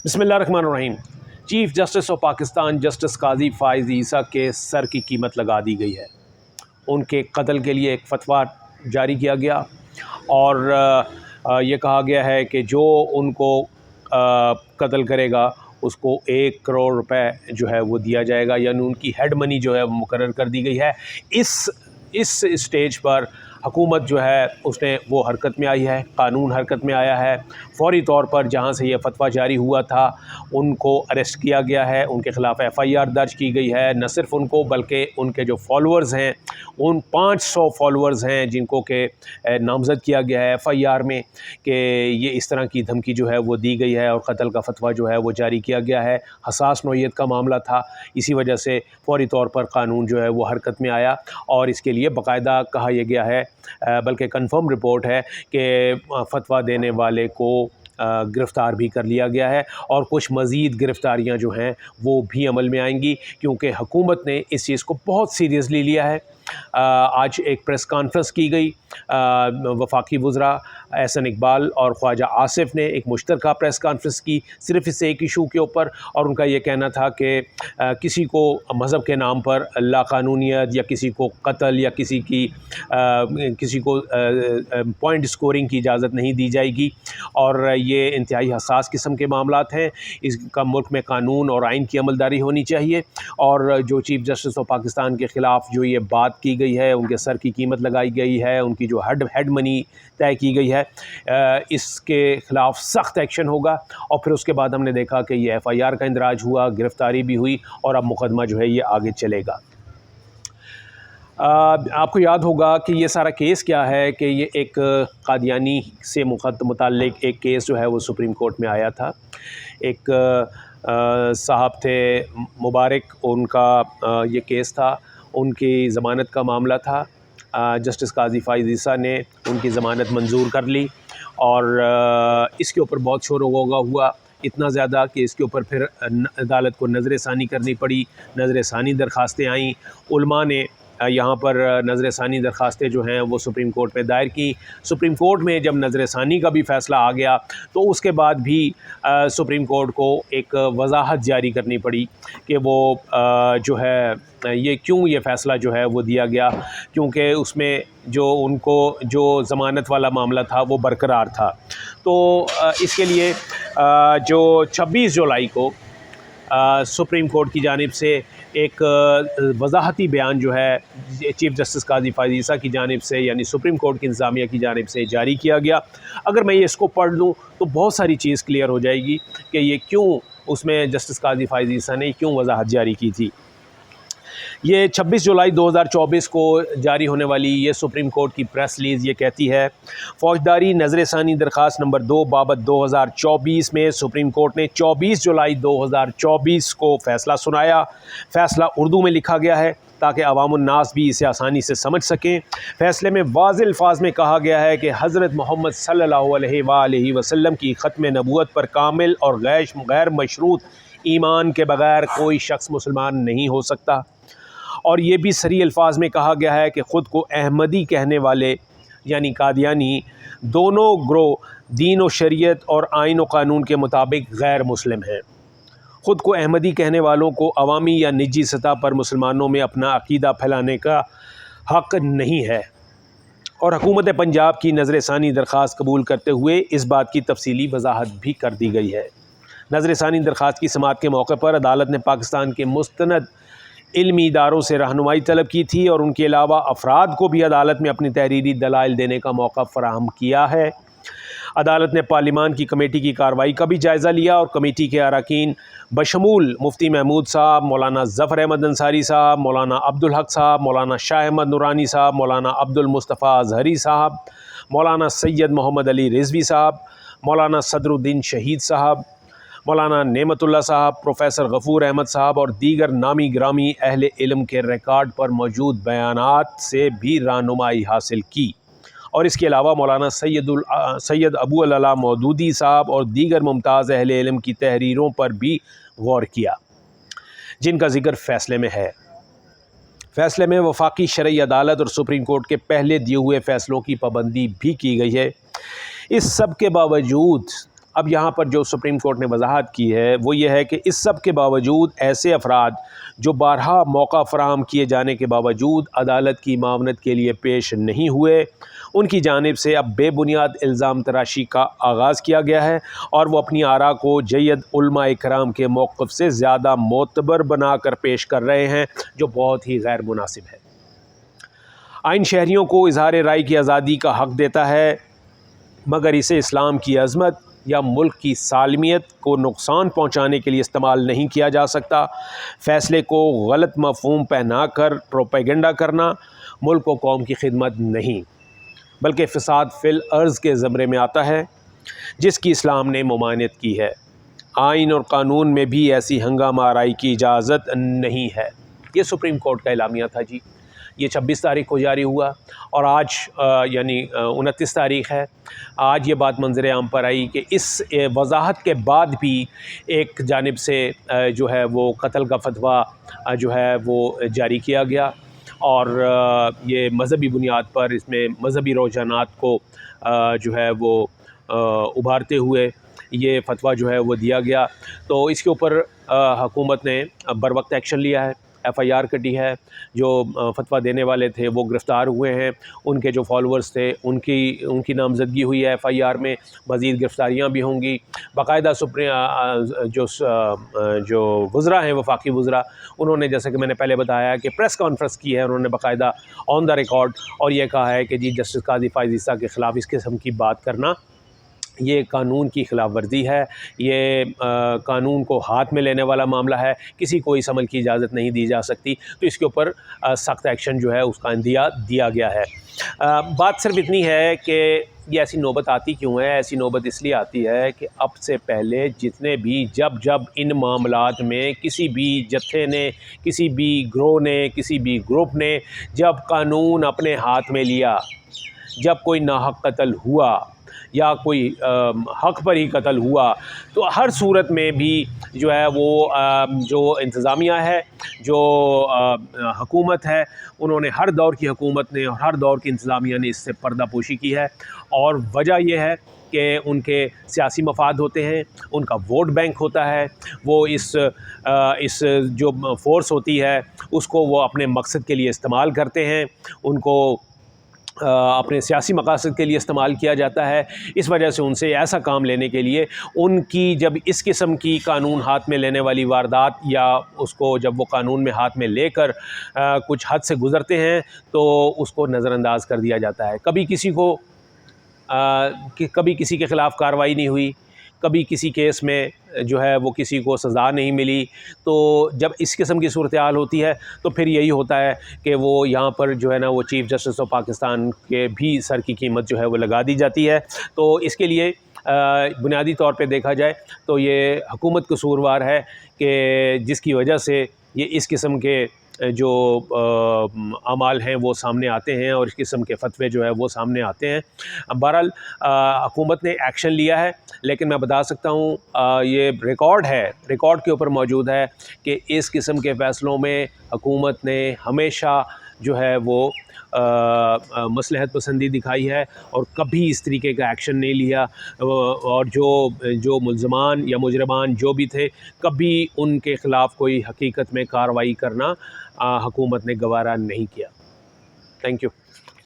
बिस्मिल्लाहिर्रहमानिर्रहीम। Chief justice of Pakistan justice Qazi Faez Isa के sir की कीमत लगा दी गई है। उनके कत्ल के लिए एक फ़तवा जारी किया गया और ये कहा गया है कि जो उनको कत्ल करेगा उसको 1 करोड़ रुपए जो है वो दिया जाएगा, यानी उनकी हेड मनी जो है वो मुकर्रर कर दी गई है। इस स्टेज पर हुकूमत जो है उसने वो हरकत में आई है, कानून हरकत में आया है। फौरी तौर पर जहाँ से ये फतवा जारी हुआ था उनको अरेस्ट किया गया है, उनके ख़िलाफ़ FIR दर्ज की गई है। न सिर्फ उनको बल्कि उनके जो फॉलोअर्स हैं, उन 500 फॉलोअर्स हैं जिनको के नामज़द किया गया है FIR में कि ये इस तरह की धमकी जो है वो दी गई है और कत्ल का फतवा जो है वो जारी किया गया है। हसास नौइयत का मामला था, इसी वजह से फौरी तौर पर कानून जो है वो हरकत में आया और इसके लिए बाकायदा कहा यह गया है, बल्कि कंफर्म रिपोर्ट है कि फतवा देने वाले को गिरफ़्तार भी कर लिया गया है और कुछ मज़ीद गिरफ़्तारियाँ जो हैं वो भी अमल में आएंगी, क्योंकि हुकूमत ने इस चीज़ को बहुत सीरियसली लिया है। आज एक प्रेस कॉन्फ्रेंस की गई, वफाकी वज़रा एहसन इकबाल और ख्वाजा आसिफ ने एक मुश्तरका प्रेस कॉन्फ्रेंस की सिर्फ इस एक इशू के ऊपर, और उनका ये कहना था कि किसी को मज़हब के नाम पर लाक़ानूनियत या किसी को कत्ल या किसी को पॉइंट स्कोरिंग की इजाज़त नहीं दी जाएगी और ये इंतहाई हसास किस्म के मामलात हैं। इसका मुल्क में कानून और आइन की अमलदारी होनी चाहिए और जो चीफ जस्टिस ऑफ पाकिस्तान के ख़िलाफ़ जो ये बात की गई है, उनके सर की कीमत लगाई गई है, उनकी जो हेड मनी तय की गई है, इसके ख़िलाफ़ सख्त एक्शन होगा। और फिर उसके बाद हमने देखा कि ये FIR का इंदराज हुआ, गिरफ़्तारी भी हुई और अब मुकदमा जो है ये आगे चलेगा। आपको याद होगा कि ये सारा केस क्या है कि ये एक कादियानी से मुताल्लिक़ एक केस जो है वो सुप्रीम कोर्ट में आया था। एक साहब थे मुबारक, उनका ये केस था, उनकी ज़मानत का मामला था। जस्टिस काजी फ़ाइज़ ईसा ने उनकी ज़मानत मंजूर कर ली और इसके ऊपर बहुत शोर शराबा हुआ, इतना ज़्यादा कि इसके ऊपर फिर अदालत को नज़र षानी करनी पड़ी। नज़र षानी दरख्वास्तें आईं, उलमा ने यहाँ पर नज़र षानी दरख्वास्तें जो हैं वो सुप्रीम कोर्ट में दायर की। सुप्रीम कोर्ट में जब नज़र षानी का भी फ़ैसला आ गया तो उसके बाद भी सुप्रीम कोर्ट को एक वजाहत जारी करनी पड़ी कि वो जो है ये क्यों ये फ़ैसला जो है वो दिया गया, क्योंकि उसमें जो उनको जो ज़मानत वाला मामला था वो बरकरार था। तो इसके लिए जो 26 जुलाई को सुप्रीम कोर्ट की जानिब से एक वजाहती बयान जो है चीफ जस्टिस काजी फ़ाइज़ ईसा की जानिब से, यानी सुप्रीम कोर्ट की इंतज़ामिया की जानिब से जारी किया गया। अगर मैं ये इसको पढ़ लूँ तो बहुत सारी चीज़ क्लियर हो जाएगी कि ये क्यों उसमें जस्टिस काजी फ़ाइज़ ईसा ने क्यों वजाहत जारी की थी। ये 26 जुलाई 2024 को जारी होने वाली ये सुप्रीम कोर्ट की प्रेस रिलीज़ ये कहती है, फ़ौजदारी नज़र षानी दरख्वास्त नंबर 2 बाबत 2024 में सुप्रीम कोर्ट ने 24 जुलाई 2024 को फ़ैसला सुनाया। फ़ैसला उर्दू में लिखा गया है ताकि अवामुन्नास भी इसे आसानी से समझ सकें। फ़ैसले में वाज़ेह अल्फाज में कहा गया है कि हज़रत मोहम्मद सल्लल्लाहु अलैहि वसल्लम की ख़त्म नबूवत पर कामिल और गैर मशरूत ईमान के बग़ैर कोई शख्स मुसलमान नहीं हो सकता। और ये भी सरी अल्फाज में कहा गया है कि ख़ुद को अहमदी कहने वाले यानी कादियानी दोनों ग्रोह दीन व शरीयत और आइन व कानून के मुताबिक गैर मुस्लिम हैं। ख़ुद को अहमदी कहने वालों को अवामी या निजी सतह पर मुसलमानों में अपना अक़ीदा फैलाने का हक़ नहीं है। और हुकूमत पंजाब की नज़र षानी दरख्वास्त कबूल करते हुए इस बात की तफसीली वजाहत भी कर दी गई है। नज़र षानी दरख्वास्त की समाअत के मौके पर अदालत ने पाकिस्तान के मुस्तनद इल्मी इदारों से रहनुमाई तलब की थी और उनके अलावा अफराद को भी अदालत में अपनी तहरीरी दलाइल देने का मौका फराहम किया है। अदालत ने पार्लिमान की कमेटी की कार्रवाई का भी जायज़ा लिया और कमेटी के अरकान बशमूल मुफ्ती महमूद साहब, मौलाना ज़फ़र अहमद अंसारी साहब, मौलाना अब्दुल हक साहब, मौलाना शाह अहमद नूरानी साहब, मौलाना अब्दुल मुस्तफ़ा अज़हरी साहब, मौलाना सैयद मोहम्मद अली रिज़वी साहब, मौलाना सदरुद्दीन शहीद साहब, मौलाना नेमतुल्लाह साहब, प्रोफेसर गफ़ूर अहमद साहब और दीगर नामी ग्रामी अहले इल्म के रिकॉर्ड पर मौजूद बयानात से भी रहनुमाई हासिल की। और इसके अलावा मौलाना सैयद अबू अल-अला मौदूदी साहब और दीगर मुमताज़ अहले इल्म की तहरीरों पर भी गौर किया, जिनका ज़िक्र फ़ैसले में है। फ़ैसले में वफाकी शरई अदालत और सुप्रीम कोर्ट के पहले दिए हुए फ़ैसलों की पाबंदी भी की गई है। इस सब के बावजूद اب یہاں پر جو سپریم کورٹ نے وضاحت کی ہے وہ یہ ہے کہ اس سب کے باوجود ایسے افراد جو بارہا موقع فراہم کیے جانے کے باوجود عدالت کی معاونت کے لیے پیش نہیں ہوئے، ان کی جانب سے اب بے بنیاد الزام تراشی کا آغاز کیا گیا ہے اور وہ اپنی آراء کو جید علماء کرام کے موقف سے زیادہ معتبر بنا کر پیش کر رہے ہیں، جو بہت ہی غیر مناسب ہے۔ آئین شہریوں کو اظہار رائے کی آزادی کا حق دیتا ہے، مگر اسے اسلام کی عظمت یا ملک کی سالمیت کو نقصان پہنچانے کے لیے استعمال نہیں کیا جا سکتا۔ فیصلے کو غلط مفہوم پہنا کر پروپیگنڈا کرنا ملک و قوم کی خدمت نہیں، بلکہ فساد فی الارض کے زمرے میں آتا ہے، جس کی اسلام نے ممانعت کی ہے۔ آئین اور قانون میں بھی ایسی ہنگامہ آرائی کی اجازت نہیں ہے۔ یہ سپریم کورٹ کا اعلامیہ تھا جی، یہ 26 تاریخ کو جاری ہوا اور آج یعنی 29 تاریخ ہے۔ آج یہ بات منظر عام پر آئی کہ اس وضاحت کے بعد بھی ایک جانب سے جو ہے وہ قتل کا فتویٰ جو ہے وہ جاری کیا گیا، اور یہ مذہبی بنیاد پر اس میں مذہبی رجحانات کو جو ہے وہ ابھارتے ہوئے یہ فتویٰ جو ہے وہ دیا گیا۔ تو اس کے اوپر حکومت نے بروقت ایکشن لیا ہے، ایف آئی آر کٹی ہے، جو فتویٰ دینے والے تھے وہ گرفتار ہوئے ہیں، ان کے جو فالورز تھے ان کی نامزدگی ہوئی ہے ایف آئی آر میں، مزید گرفتاریاں بھی ہوں گی۔ باقاعدہ جو وزراء ہیں وفاقی وزراء، انہوں نے جیسا کہ میں نے پہلے بتایا کہ پریس کانفرنس کی ہے، انہوں نے باقاعدہ آن دا ریکارڈ اور یہ کہا ہے کہ جی جسٹس قاضی فائز عیسیٰ کے خلاف اس قسم کی بات کرنا یہ قانون کی خلاف ورزی ہے، یہ قانون کو ہاتھ میں لینے والا معاملہ ہے، کسی کو اس عمل کی اجازت نہیں دی جا سکتی، تو اس کے اوپر سخت ایکشن جو ہے اس کا اندیا دیا گیا ہے۔ بات صرف اتنی ہے کہ یہ ایسی نوبت آتی کیوں ہے؟ ایسی نوبت اس لیے آتی ہے کہ اب سے پہلے جتنے بھی جب ان معاملات میں کسی بھی جتھے نے، کسی بھی گروہ نے، کسی بھی گروپ نے جب قانون اپنے ہاتھ میں لیا، جب کوئی ناحق قتل ہوا یا کوئی حق پر ہی قتل ہوا، تو ہر صورت میں بھی جو ہے وہ جو انتظامیہ ہے، جو حکومت ہے، انہوں نے ہر دور کی حکومت نے اور ہر دور کی انتظامیہ نے اس سے پردہ پوشی کی ہے، اور وجہ یہ ہے کہ ان کے سیاسی مفاد ہوتے ہیں، ان کا ووٹ بینک ہوتا ہے، وہ اس جو فورس ہوتی ہے اس کو وہ اپنے مقصد کے لیے استعمال کرتے ہیں، ان کو اپنے سیاسی مقاصد کے لیے استعمال کیا جاتا ہے۔ اس وجہ سے ان سے ایسا کام لینے کے لیے ان کی جب اس قسم کی قانون ہاتھ میں لینے والی واردات یا اس کو جب وہ قانون میں ہاتھ میں لے کر کچھ حد سے گزرتے ہیں تو اس کو نظر انداز کر دیا جاتا ہے۔ کبھی کسی کے خلاف کارروائی نہیں ہوئی، کبھی کسی کیس میں جو ہے وہ کسی کو سزا نہیں ملی، تو جب اس قسم کی صورتحال ہوتی ہے تو پھر یہی ہوتا ہے کہ وہ یہاں پر جو ہے نا وہ چیف جسٹس آف پاکستان کے بھی سر کی قیمت جو ہے وہ لگا دی جاتی ہے۔ تو اس کے لیے بنیادی طور پہ دیکھا جائے تو یہ حکومت قصوروار ہے کہ جس کی وجہ سے یہ اس قسم کے جو اعمال ہیں وہ سامنے آتے ہیں اور اس قسم کے فتوے جو ہے وہ سامنے آتے ہیں۔ بہرحال حکومت نے ایکشن لیا ہے، لیکن میں بتا سکتا ہوں یہ ریکارڈ کے اوپر موجود ہے کہ اس قسم کے فیصلوں میں حکومت نے ہمیشہ جو ہے وہ مصلحت پسندی دکھائی ہے اور کبھی اس طریقے کا ایکشن نہیں لیا، اور جو ملزمان یا مجرمان جو بھی تھے کبھی ان کے خلاف کوئی حقیقت میں کارروائی کرنا حکومت نے گوارا نہیں کیا۔ Thank you.